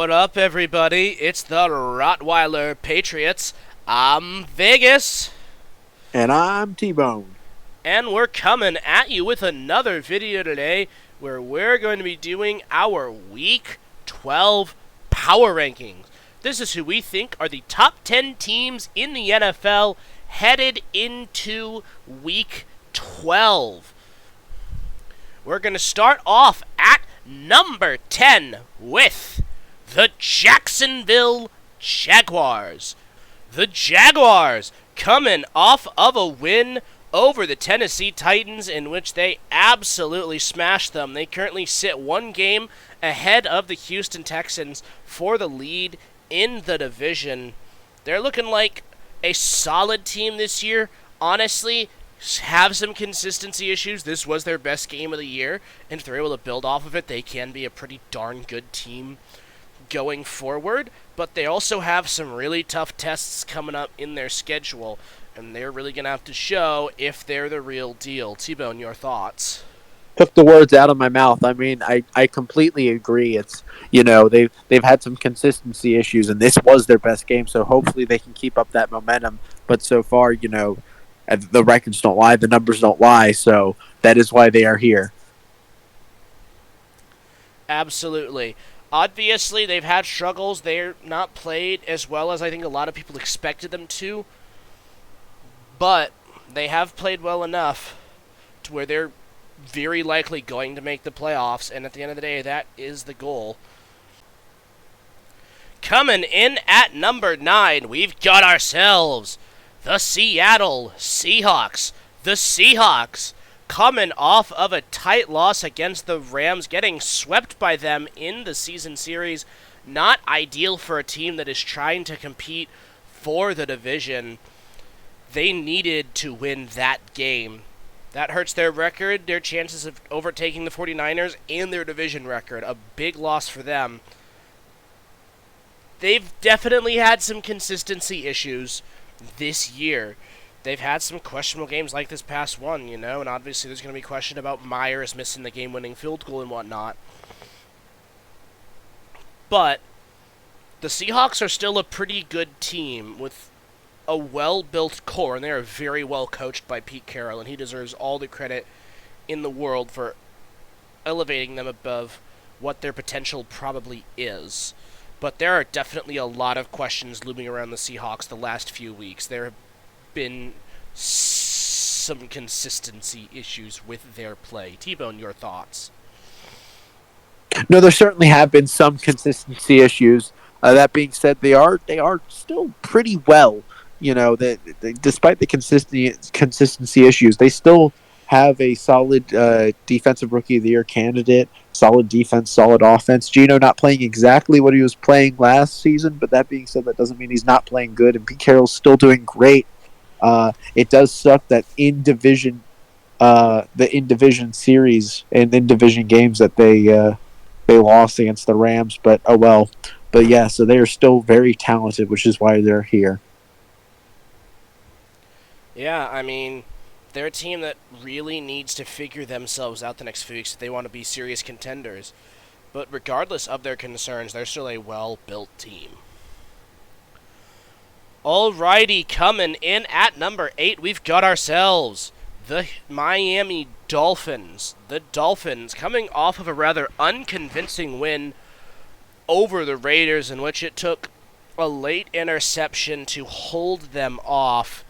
What up, everybody? It's the Rottweiler Patriots. I'm Vegas, And I'm T-Bone. and we're coming at you with another video today where we're going to be doing our Week 12 Power Rankings. This is who we think are the top 10 teams in the NFL headed into Week 12. We're going to start off at number 10 with the Jacksonville Jaguars. The Jaguars coming off of a win over the Tennessee Titans in which they absolutely smashed them. They currently sit one game ahead of the Houston Texans for the lead in the division. They're looking like a solid team this year. Honestly, have some consistency issues. This was their best game of the year, and if they're able to build off of it, they can be a pretty darn good team going forward. But they also have some really tough tests coming up in their schedule, and they're really going to have to show if they're the real deal. T-Bone, your thoughts? Took the words out of my mouth. I mean, I completely agree. It's, they've had some consistency issues, and this was their best game, so hopefully they can keep up that momentum. But so far, the records don't lie, the numbers don't lie, so that is why they are here. Absolutely. Obviously, they've had struggles. They're not played as well as I think a lot of people expected them to, but they have played well enough to where they're very likely going to make the playoffs, and at the end of the day, that is the goal. Coming in at number 9, we've got ourselves the Seattle Seahawks. The Seahawks coming off of a tight loss against the Rams, getting swept by them in the season series. Not ideal for a team that is trying to compete for the division. They needed to win that game. That hurts their record, their chances of overtaking the 49ers, and their division record. A big loss for them. They've definitely had some consistency issues this year. They've had some questionable games like this past one, and obviously there's going to be question about Myers missing the game-winning field goal and whatnot. But the Seahawks are still a pretty good team with a well-built core, and they are very well coached by Pete Carroll, and he deserves all the credit in the world for elevating them above what their potential probably is. But there are definitely a lot of questions looming around the Seahawks the last few weeks. There have been some consistency issues with their play. T-Bone, your thoughts? No, there certainly have been some consistency issues. That being said, they are still pretty well. Despite the consistency issues, they still have a solid defensive rookie of the year candidate, solid defense, solid offense. Geno not playing exactly what he was playing last season, but that being said, that doesn't mean he's not playing good, and Pete Carroll's still doing great. It does suck that the in division series and in division games that they lost against the Rams, but oh well. But yeah, so they are still very talented, which is why they're here. Yeah, I mean, they're a team that really needs to figure themselves out the next few weeks if they want to be serious contenders. But regardless of their concerns, they're still a well-built team. Alrighty, coming in at number 8, we've got ourselves the Miami Dolphins. The Dolphins coming off of a rather unconvincing win over the Raiders, in which it took a late interception to hold them off.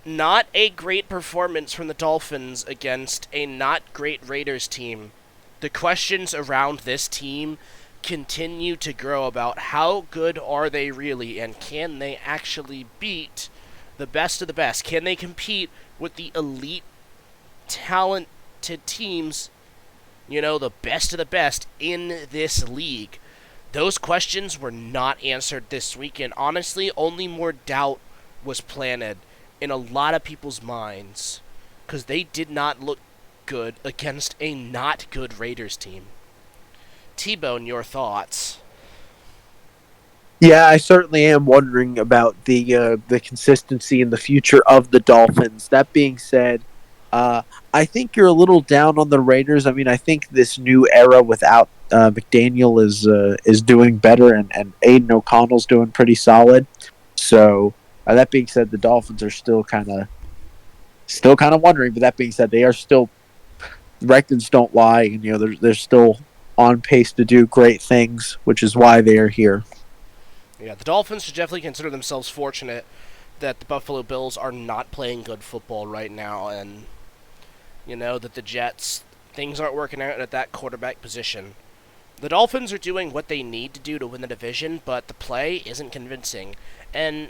Not a great performance from the Dolphins against a not great Raiders team. The questions around this team continue to grow about how good are they really, and can they actually beat the best of the best? Can they compete with the elite talented teams, the best of the best in this league? Those questions were not answered this week, and honestly, only more doubt was planted in a lot of people's minds, because they did not look good against a not good Raiders team. T-Bone, your thoughts? Yeah, I certainly am wondering about the consistency in the future of the Dolphins. That being said, I think you're a little down on the Raiders. I mean, I think this new era without McDaniel is doing better, and Aiden O'Connell's doing pretty solid. So that being said, the Dolphins are still kind of wondering. But that being said, they are still records don't lie, and they're still on pace to do great things, which is why they are here. Yeah, the Dolphins should definitely consider themselves fortunate that the Buffalo Bills are not playing good football right now, and that the Jets, things aren't working out at that quarterback position. The Dolphins are doing what they need to do to win the division, but the play isn't convincing. And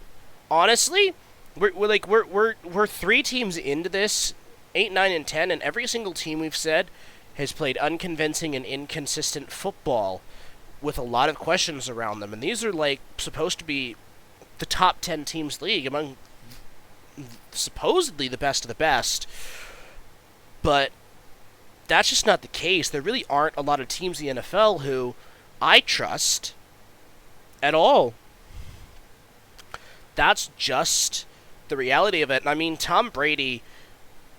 honestly, we're 3 teams into this, 8, 9, and 10, and every single team we've said has played unconvincing and inconsistent football with a lot of questions around them. And these are supposed to be the top 10 teams league among supposedly the best of the best. But that's just not the case. There really aren't a lot of teams in the NFL who I trust at all. That's just the reality of it. And I mean, Tom Brady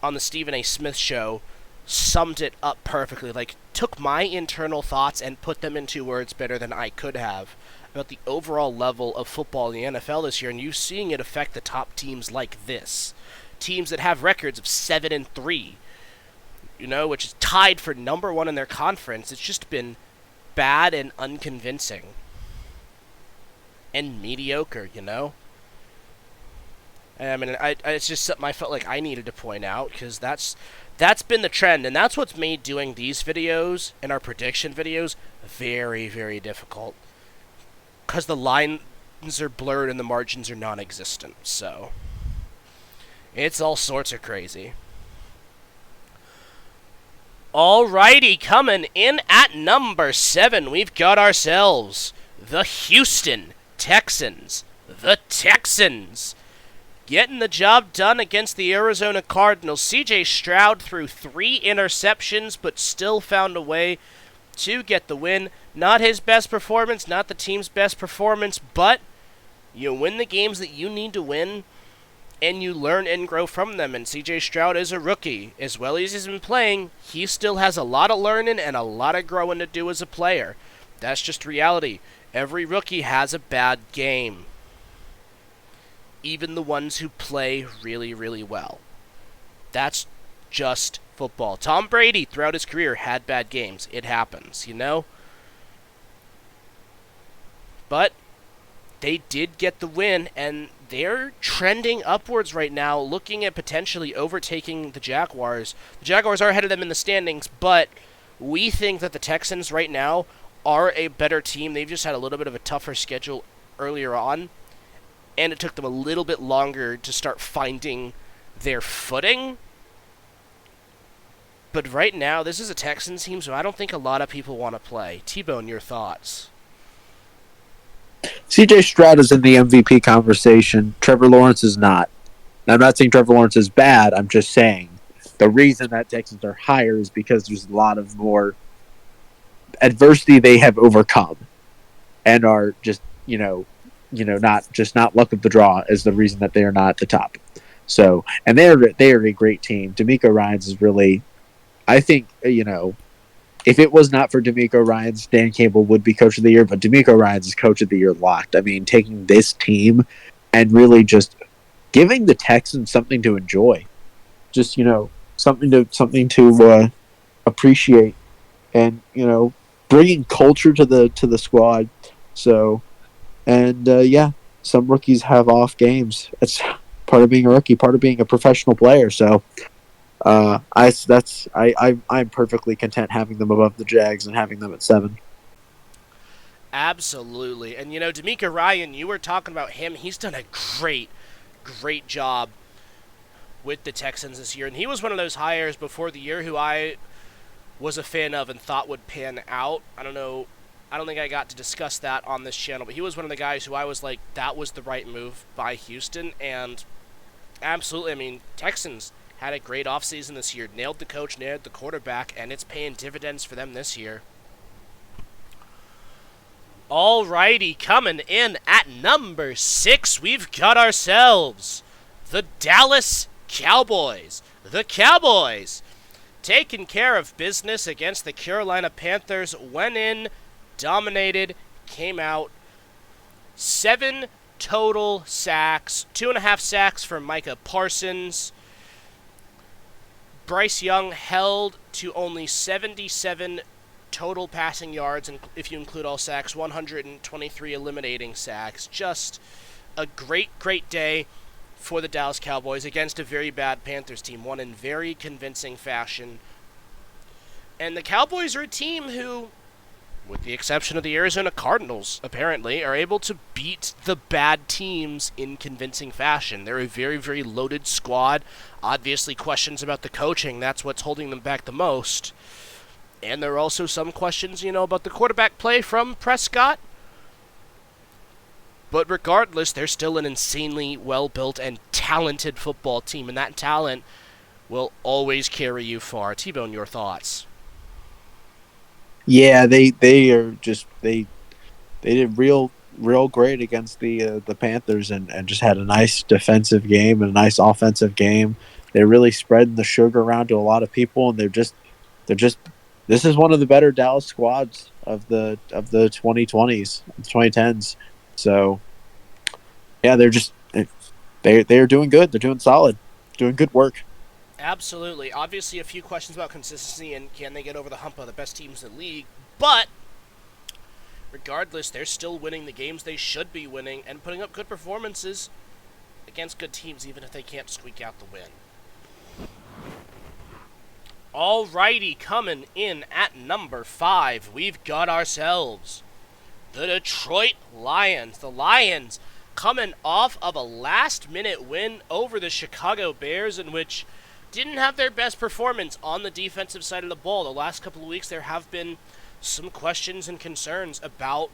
on the Stephen A. Smith show summed it up perfectly. Took my internal thoughts and put them into words better than I could have about the overall level of football in the NFL this year, and you seeing it affect the top teams like this. Teams that have records of 7-3. Which is tied for number 1 in their conference. It's just been bad and unconvincing. And mediocre, And I mean, it's just something I felt like I needed to point out, because that's been the trend, and that's what's made doing these videos and our prediction videos very, very difficult. Because the lines are blurred and the margins are non-existent, so it's all sorts of crazy. Alrighty, coming in at number 7, we've got ourselves the Houston Texans. The Texans getting the job done against the Arizona Cardinals. C.J. Stroud threw 3 interceptions, but still found a way to get the win. Not his best performance, not the team's best performance, but you win the games that you need to win, and you learn and grow from them. And C.J. Stroud is a rookie. As well as he's been playing, he still has a lot of learning and a lot of growing to do as a player. That's just reality. Every rookie has a bad game. Even the ones who play really, really well. That's just football. Tom Brady, throughout his career, had bad games. It happens, But they did get the win, and they're trending upwards right now, looking at potentially overtaking the Jaguars. The Jaguars are ahead of them in the standings, but we think that the Texans right now are a better team. They've just had a little bit of a tougher schedule earlier on, and it took them a little bit longer to start finding their footing. But right now, this is a Texans team, so I don't think a lot of people want to play. T-Bone, your thoughts? C.J. Stroud is in the MVP conversation. Trevor Lawrence is not. Now, I'm not saying Trevor Lawrence is bad. I'm just saying the reason that Texans are higher is because there's a lot of more adversity they have overcome, and are just not luck of the draw is the reason that they are not at the top. So, and they are a great team. DeMeco Ryans is really, I think, if it was not for DeMeco Ryans, Dan Campbell would be coach of the year, but DeMeco Ryans is coach of the year locked. I mean, taking this team and really just giving the Texans something to enjoy. Just, something to appreciate, and, bringing culture to the squad. So, and some rookies have off games. It's part of being a rookie, part of being a professional player. So, I'm perfectly content having them above the Jags and having them at 7. Absolutely. And DeMeco Ryan, you were talking about him. He's done a great job with the Texans this year, and he was one of those hires before the year who I was a fan of and thought would pan out. I don't think I got to discuss that on this channel, but he was one of the guys who I was like, that was the right move by Houston. And absolutely, I mean, Texans had a great offseason this year. Nailed the coach, nailed the quarterback, and it's paying dividends for them this year. Alrighty, coming in at number 6, we've got ourselves the Dallas Cowboys. the Cowboys, taking care of business against the Carolina Panthers, went in, dominated, came out. 7 total sacks, 2.5 sacks for Micah Parsons. Bryce Young held to only 77 total passing yards, and if you include all sacks, 123 eliminating sacks. Just a great, great day for the Dallas Cowboys against a very bad Panthers team, won in very convincing fashion. And the Cowboys are a team who, with the exception of the Arizona Cardinals, apparently, are able to beat the bad teams in convincing fashion. They're a very, very loaded squad. Obviously, questions about the coaching, that's what's holding them back the most. And there are also some questions, about the quarterback play from Prescott. But regardless, they're still an insanely well-built and talented football team, and that talent will always carry you far. T-Bone, your thoughts? Yeah, they did real great against the Panthers and just had a nice defensive game and a nice offensive game. They're really spreading the sugar around to a lot of people, and they're just this is one of the better Dallas squads of the 2020s, 2010s. So yeah, they're doing good. They're doing solid, doing good work. Absolutely. Obviously, a few questions about consistency and can they get over the hump of the best teams in the league. But regardless, they're still winning the games they should be winning and putting up good performances against good teams, even if they can't squeak out the win. Alrighty, coming in at number 5, we've got ourselves the Detroit Lions. The Lions coming off of a last-minute win over the Chicago Bears, in which didn't have their best performance on the defensive side of the ball. The last couple of weeks, there have been some questions and concerns about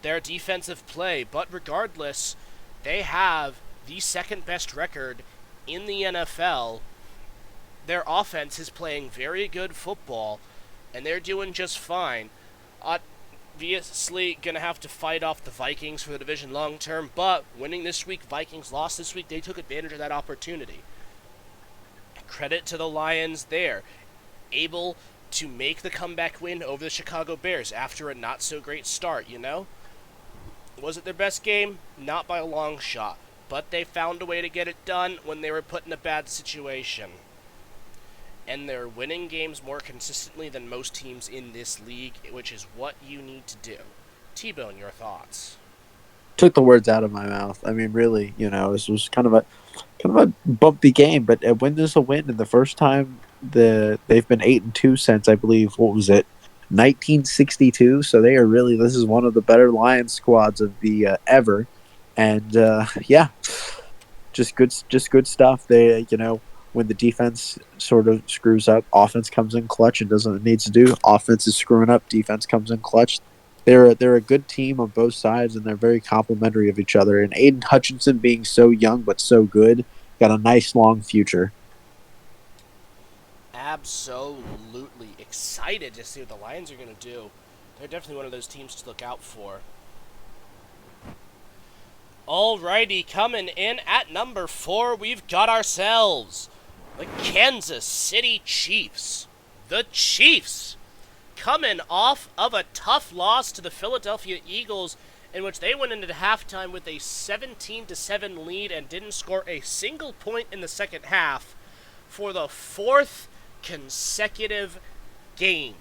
their defensive play, but regardless, they have the second-best record in the NFL. Their offense is playing very good football, and they're doing just fine. Obviously, going to have to fight off the Vikings for the division long term, but winning this week, Vikings lost this week, they took advantage of that opportunity. Credit to the Lions there, able to make the comeback win over the Chicago Bears after a not-so-great start, Was it their best game? Not by a long shot, but they found a way to get it done when they were put in a bad situation. And they're winning games more consistently than most teams in this league, which is what you need to do. T-Bone, your thoughts? Took the words out of my mouth. I mean, really, this was kind of a bumpy game, but a win is a win. And the first time they've been 8-2 since, I believe, what was it, 1962. So this is one of the better Lions squads of the ever. And yeah, just good stuff. They when the defense sort of screws up, offense comes in clutch and does what it needs to do. Offense is screwing up, defense comes in clutch. They're a good team on both sides, and they're very complimentary of each other. And Aiden Hutchinson, being so young but so good, got a nice long future. Absolutely excited to see what the Lions are going to do. They're definitely one of those teams to look out for. Alrighty, coming in at number 4, we've got ourselves the Kansas City Chiefs. The Chiefs coming off of a tough loss to the Philadelphia Eagles, in which they went into halftime with a 17-7 lead and didn't score a single point in the second half for the 4th consecutive game.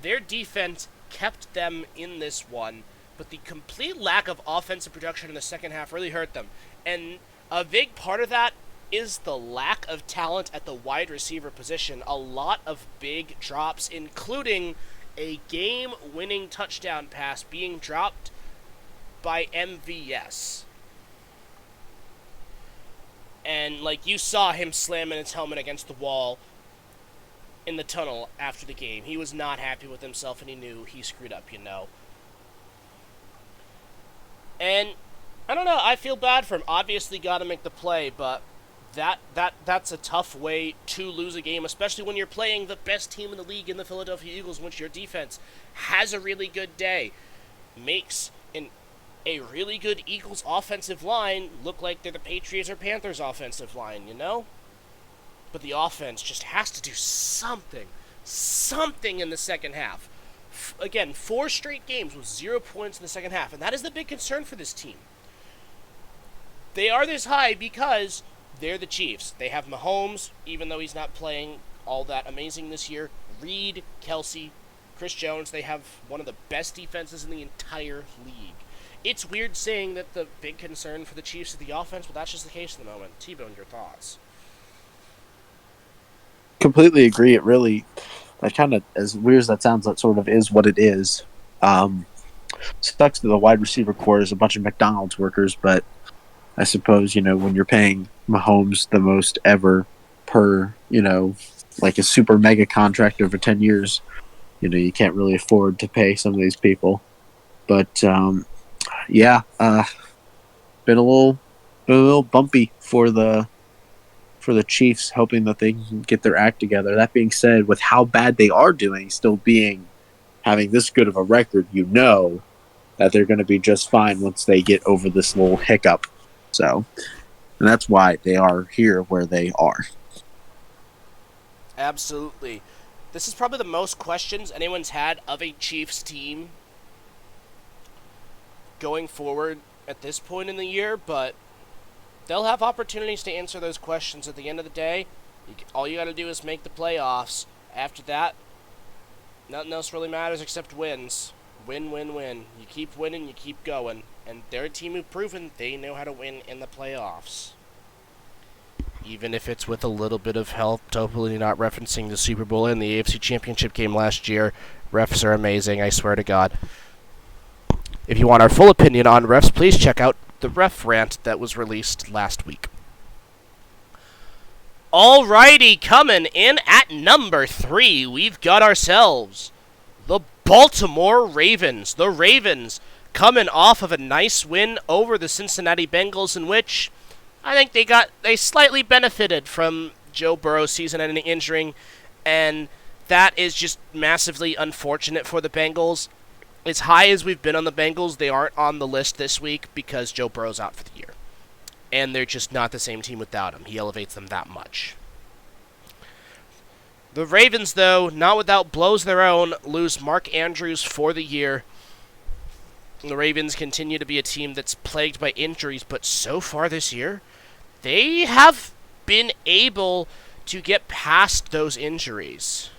Their defense kept them in this one, but the complete lack of offensive production in the second half really hurt them. And a big part of that is the lack of talent at the wide receiver position. A lot of big drops, including a game-winning touchdown pass being dropped by MVS. And, you saw him slamming his helmet against the wall in the tunnel after the game. He was not happy with himself, and he knew he screwed up, And, I don't know, I feel bad for him. Obviously got to make the play, but that's a tough way to lose a game, especially when you're playing the best team in the league in the Philadelphia Eagles, in which your defense has a really good day, makes a really good Eagles offensive line look like they're the Patriots or Panthers offensive line, but the offense just has to do something in the second half. Again, 4 straight games with 0 points in the second half, and that is the big concern for this team. They are this high because they're the Chiefs. They have Mahomes, even though he's not playing all that amazing this year. Reed, Kelsey, Chris Jones, they have one of the best defenses in the entire league. It's weird saying that the big concern for the Chiefs is the offense, but that's just the case at the moment. T-Bone, your thoughts? Completely agree. It really, that kind of, as weird as that sounds, that sort of is what it is. Sucks that the wide receiver core is a bunch of McDonald's workers, but I suppose, when you're paying Mahomes the most ever per, like a super mega contract over 10 years, you can't really afford to pay some of these people. But, been a little bumpy for the Chiefs, hoping that they can get their act together. That being said, with how bad they are doing, still having this good of a record, that they're going to be just fine once they get over this little hiccup. So, and that's why they are here where they are. Absolutely. This is probably the most questions anyone's had of a Chiefs team going forward at this point in the year, but they'll have opportunities to answer those questions at the end of the day. All you got to do is make the playoffs. After that, nothing else really matters except wins. Win, win, win. You keep winning, you keep going. And they're a team who've proven they know how to win in the playoffs. Even if it's with a little bit of help, totally not referencing the Super Bowl and the AFC Championship game last year. Refs are amazing, I swear to God. If you want our full opinion on refs, please check out the ref rant that was released last week. Alrighty, coming in at number 3, we've got ourselves the Baltimore Ravens. The Ravens coming off of a nice win over the Cincinnati Bengals, in which I think they slightly benefited from Joe Burrow's season-ending injury, and that is just massively unfortunate for the Bengals. As high as we've been on the Bengals, they aren't on the list this week because Joe Burrow's out for the year. And they're just not the same team without him. He elevates them that much. The Ravens, though, not without blows their own, lose Mark Andrews for the year. The Ravens continue to be a team that's plagued by injuries, but so far this year, they have been able to get past those injuries.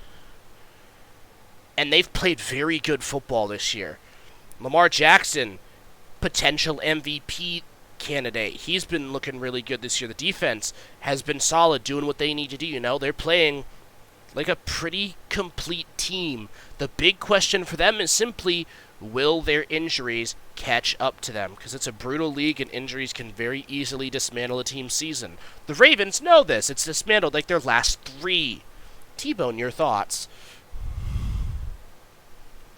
And they've played very good football this year. Lamar Jackson, potential MVP candidate. He's been looking really good this year. The defense has been solid, doing what they need to do. They're playing like a pretty complete team. The big question for them is simply, will their injuries catch up to them? Because it's a brutal league and injuries can very easily dismantle a team's season. The Ravens know this. It's dismantled like their last 3. T-Bone, your thoughts?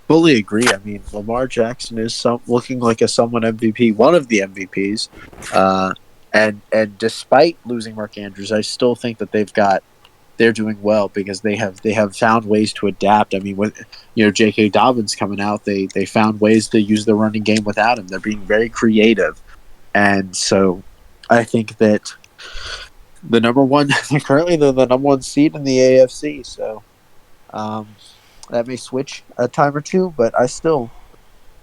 Fully agree. I mean, Lamar Jackson is looking like a somewhat MVP, one of the MVPs. And despite losing Mark Andrews, I still think that they're doing well because they have found ways to adapt. I mean, with J.K. Dobbins coming out, they found ways to use the running game without him. They're being very creative, and so I think that currently they're the number 1 seed in the AFC. So that may switch a time or two, but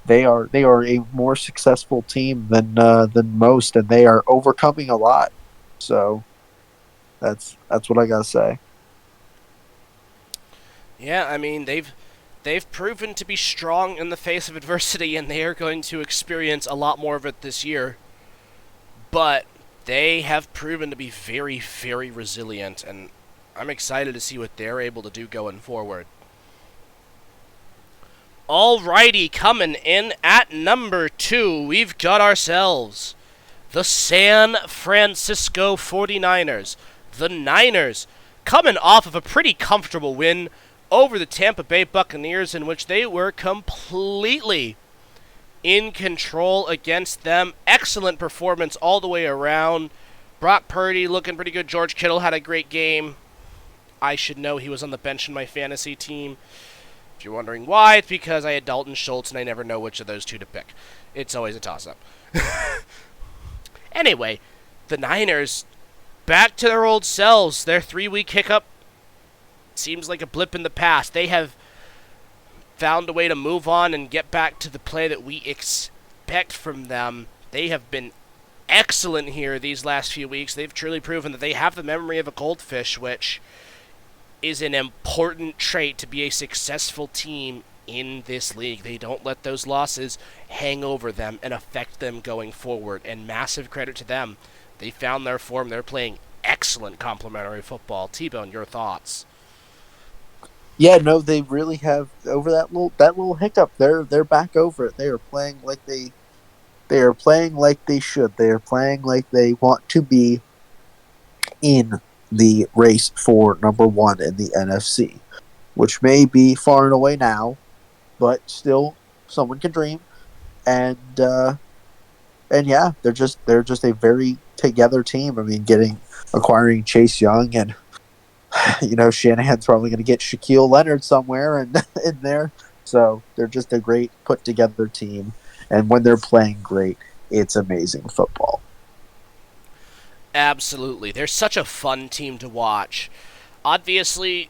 they are a more successful team than most, and they are overcoming a lot. So that's what I gotta say. Yeah, I mean, they've proven to be strong in the face of adversity, and they are going to experience a lot more of it this year. But they have proven to be very, very resilient, and I'm excited to see what they're able to do going forward. Alrighty, coming in at number 2, we've got ourselves the San Francisco 49ers. The Niners coming off of a pretty comfortable win over the Tampa Bay Buccaneers, in which they were completely in control against them. Excellent performance all the way around. Brock Purdy looking pretty good. George Kittle had a great game. I should know he was on the bench in my fantasy team. If you're wondering why, it's because I had Dalton Schultz and I never know which of those two to pick. It's always a toss-up. Anyway, the Niners back to their old selves. Their 3-week hiccup seems like a blip in the past. They have found a way to move on and get back to the play that we expect from them. They have been excellent here these last few weeks. They've truly proven that they have the memory of a goldfish, which is an important trait to be a successful team in this league. They don't let those losses hang over them and affect them going forward, and massive credit to them. They found their form. They're playing excellent complementary football. T-Bone, your thoughts? Yeah, no, they really have over that little hiccup. They're back over it. They are playing like they are playing like they should. They are playing like they want to be in the race for number 1 in the NFC, which may be far and away now, but still someone can dream. And yeah, they're just a very together team. I mean, acquiring Chase Young, and Shanahan's probably going to get Shaquille Leonard somewhere and in there. So they're just a great put together team, and when they're playing great, it's amazing football. Absolutely. They're such a fun team to watch. Obviously,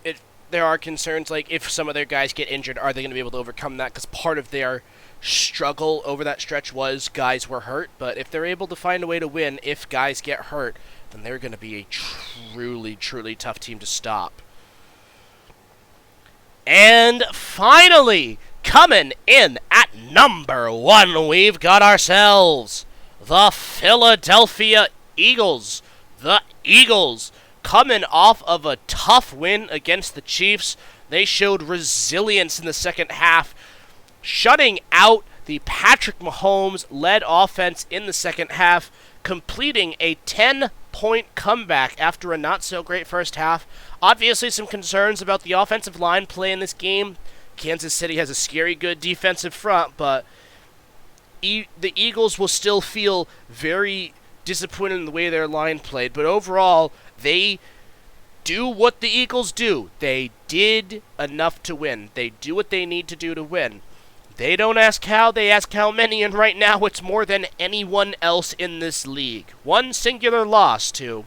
there are concerns like if some of their guys get injured, are they going to be able to overcome that? Because part of their struggle over that stretch was guys were hurt. But if they're able to find a way to win if guys get hurt, then they're going to be a truly, truly tough team to stop. And finally, coming in at number 1, we've got ourselves the Philadelphia Eagles. The Eagles, coming off of a tough win against the Chiefs, they showed resilience in the second half, shutting out the Patrick Mahomes-led offense in the second half, completing a 10-point comeback after a not-so-great first half. Obviously, some concerns about the offensive line play in this game. Kansas City has a scary good defensive front, but the Eagles will still feel very disappointed in the way their line played. But overall, they do what the Eagles do. They did enough to win. They do what they need to do to win. They don't ask how, they ask how many, and right now it's more than anyone else in this league. One singular loss to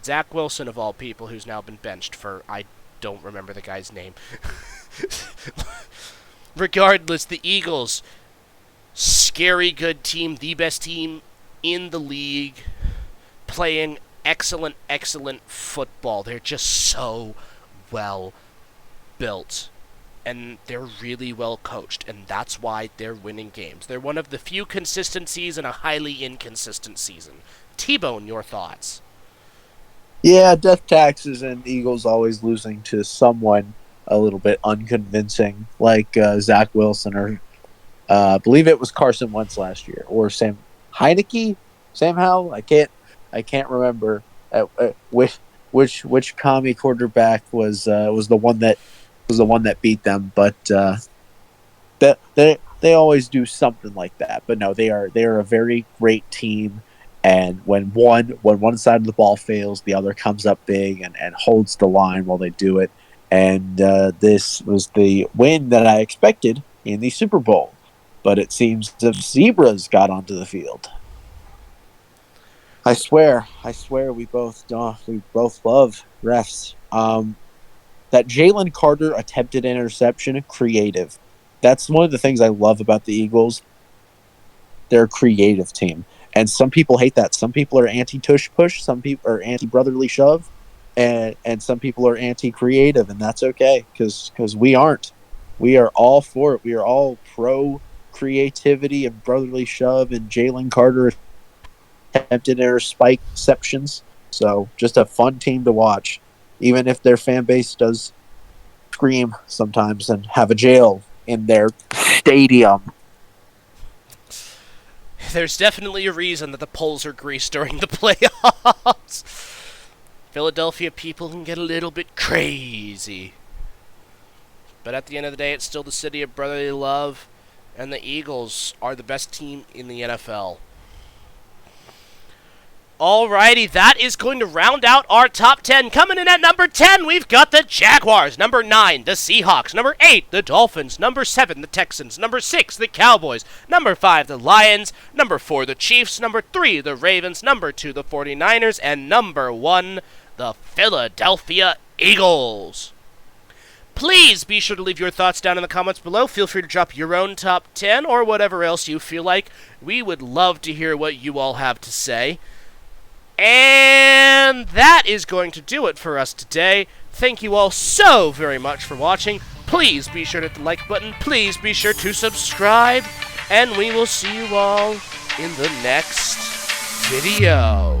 Zach Wilson, of all people, who's now been benched for, I don't remember the guy's name. Regardless, the Eagles, scary good team, the best team in the league, playing excellent, excellent football. They're just so well built. And they're really well coached, and that's why they're winning games. They're one of the few consistencies in a highly inconsistent season. T-Bone, your thoughts? Yeah, death taxes and Eagles always losing to someone a little bit unconvincing, like Zach Wilson, or I believe it was Carson Wentz last year, or Sam Heineke, Sam Howell. I can't remember which commie quarterback was the one that beat them, but they always do something like that. But no, they are a very great team, and when one side of the ball fails, the other comes up big and holds the line while they do it. And this was the win that I expected in the Super Bowl, but it seems the zebras got onto the field. I swear, we both love refs. That Jalen Carter attempted interception, creative. That's one of the things I love about the Eagles. They're a creative team. And some people hate that. Some people are anti-tush push, some people are anti-brotherly shove, and some people are anti-creative, and that's okay, because we aren't. We are all for it. We are all pro creativity and brotherly shove, and Jalen Carter attempted interceptions. So just a fun team to watch, even if their fan base does scream sometimes and have a jail in their stadium. There's definitely a reason that the polls are greased during the playoffs. Philadelphia people can get a little bit crazy. But at the end of the day, it's still the city of brotherly love, and the Eagles are the best team in the NFL. Alrighty, that is going to round out our top 10. Coming in at number 10, we've got the Jaguars. Number 9, the Seahawks. Number 8, the Dolphins. Number 7, the Texans. Number 6, the Cowboys. Number 5, the Lions. Number 4, the Chiefs. Number 3, the Ravens. Number 2, the 49ers. And number 1, the Philadelphia Eagles. Please be sure to leave your thoughts down in the comments below. Feel free to drop your own top 10 or whatever else you feel like. We would love to hear what you all have to say. And that is going to do it for us today. Thank you all so very much for watching. Please be sure to hit the like button. Please be sure to subscribe. And we will see you all in the next video.